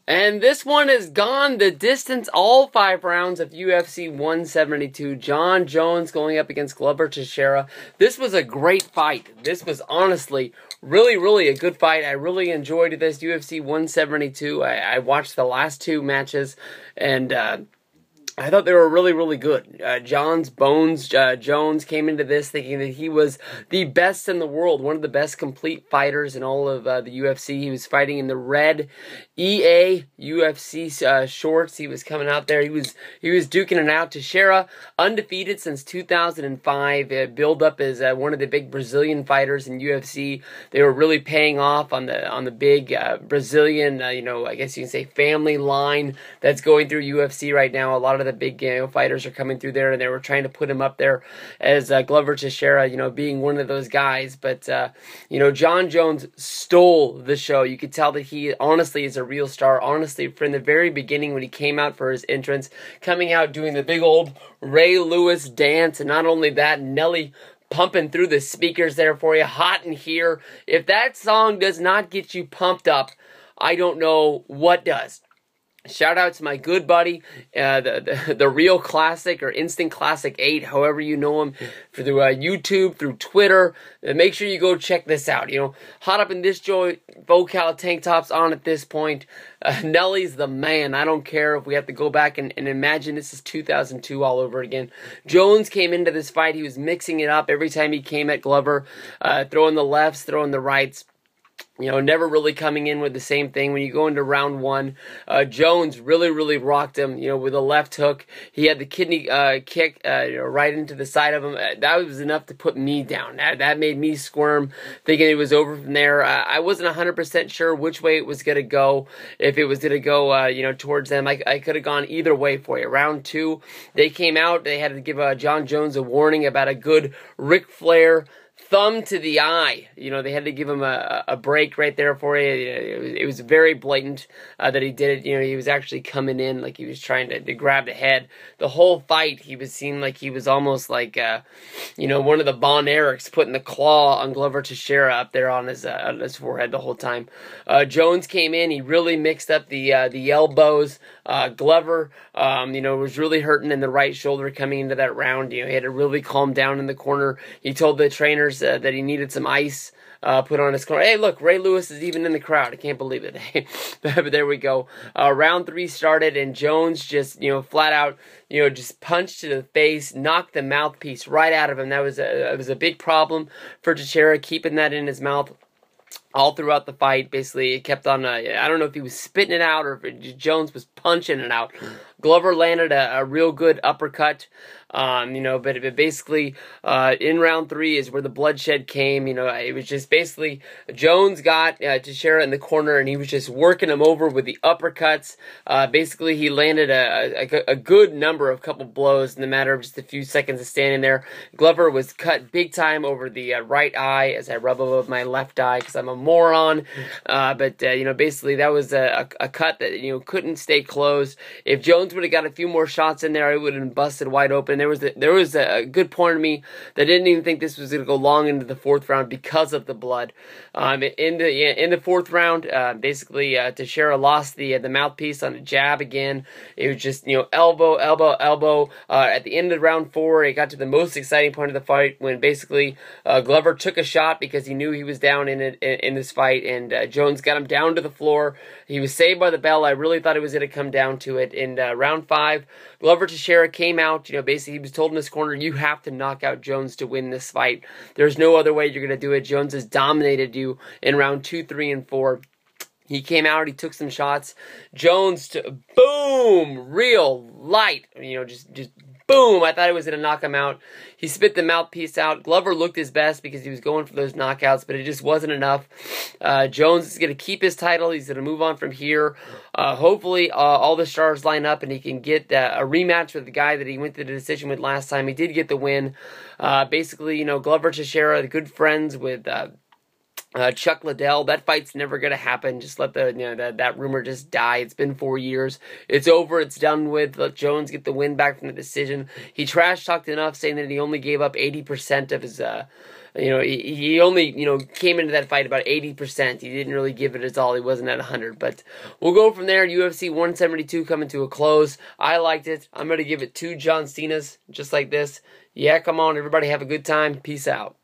And this one has gone the distance, all 5 rounds of UFC 172. Jon Jones going up against Glover Teixeira. This was a great fight. This was honestly really a good fight. I really enjoyed this UFC 172. I watched the last 2 matches, and I thought they were really good. Jones came into this thinking that he was the best in the world, one of the best complete fighters in all of the UFC. He was fighting in the red EA UFC shorts. He was coming out there. He was duking it out. Teixeira, undefeated since 2005, billed up as one of the big Brazilian fighters in UFC. They were really paying off on the big Brazilian, I guess you can say family line that's going through UFC right now. A lot of the big fighters are coming through there, and they were trying to put him up there as Glover Teixeira, being one of those guys. But Jon Jones stole the show. You could tell that he honestly is a real star. Honestly, from the very beginning when he came out for his entrance, coming out doing the big old Ray Lewis dance, and not only that, Nelly pumping through the speakers there for you, hot in here. If that song does not get you pumped up, I don't know what does. Shout out to my good buddy, the Real Classic or Instant Classic 8, however you know him, through YouTube, through Twitter. Make sure you go check this out. Hot up in this joint, Vocal tank tops on at this point. Nelly's the man. I don't care if we have to go back and imagine this is 2002 all over again. Jones came into this fight. He was mixing it up every time he came at Glover, throwing the lefts, throwing the rights. Never really coming in with the same thing. When you go into round 1, Jones really rocked him, with a left hook. He had the kidney kick right into the side of him. That was enough to put me down. That made me squirm, thinking it was over from there. I wasn't 100% sure which way it was going to go. If it was going to go, towards them, I could have gone either way for you. Round 2, they came out. They had to give Jon Jones a warning about a good Ric Flair thumb to the eye. They had to give him a break right there for you. It was very blatant that he did it. He was actually coming in like he was trying to grab the head. The whole fight, he was seen like he was almost like, one of the Von Erichs putting the claw on Glover Teixeira up there on his forehead the whole time. Jones came in. He really mixed up the elbows. Glover, was really hurting in the right shoulder coming into that round. He had to really calm down in the corner. He told the trainers that he needed some ice put on his corner. Hey, look, Ray Lewis is even in the crowd. I can't believe it. But there we go. Round 3 started, and Jones just, flat out, just punched to the face, knocked the mouthpiece right out of him. That was a big problem for Teixeira, keeping that in his mouth all throughout the fight. Basically, it kept on, I don't know if he was spitting it out or if Jones was punching it out. Glover landed a real good uppercut, but basically, in round 3 is where the bloodshed came. It was just basically, Jones got Teixeira in the corner, and he was just working him over with the uppercuts. Basically, he landed a good number of couple blows in the matter of just a few seconds of standing there. Glover was cut big time over the right eye as I rub above my left eye because I'm a moron. But basically, that was a cut that, couldn't stay closed. If Jones would have got a few more shots in there, it would have been busted wide open. There was a good point of me that didn't even think this was going to go long into the 4th round because of the blood. In the 4th round, basically Teixeira lost the mouthpiece on a jab again. It was just elbow. At the end of round 4, it got to the most exciting point of the fight when basically Glover took a shot because he knew he was down in this fight, and Jones got him down to the floor. He was saved by the bell. I really thought it was going to come down to it. In round 5, Glover Teixeira came out. Basically he was told in his corner, you have to knock out Jones to win this fight. There's no other way you're going to do it. Jones has dominated you in round 2, 3, and 4. He came out, he took some shots. Jones, boom, real light, just boom. I thought he was going to knock him out. He spit the mouthpiece out. Glover looked his best because he was going for those knockouts, but it just wasn't enough. Jones is going to keep his title. He's going to move on from here. Hopefully, all the stars line up and he can get a rematch with the guy that he went to the decision with last time. He did get the win. Basically, Glover Teixeira, good friends with Chuck Liddell, that fight's never gonna happen. Just let the that rumor just die. It's been 4 years. It's over. It's done with. Let Jones get the win back from the decision. He trash talked enough, saying that he only gave up 80% of his. He only came into that fight about 80%. He didn't really give it his all. He wasn't at 100. But we'll go from there. UFC 172 coming to a close. I liked it. I'm gonna give it 2 John Cena's, just like this. Yeah, come on, everybody, have a good time. Peace out.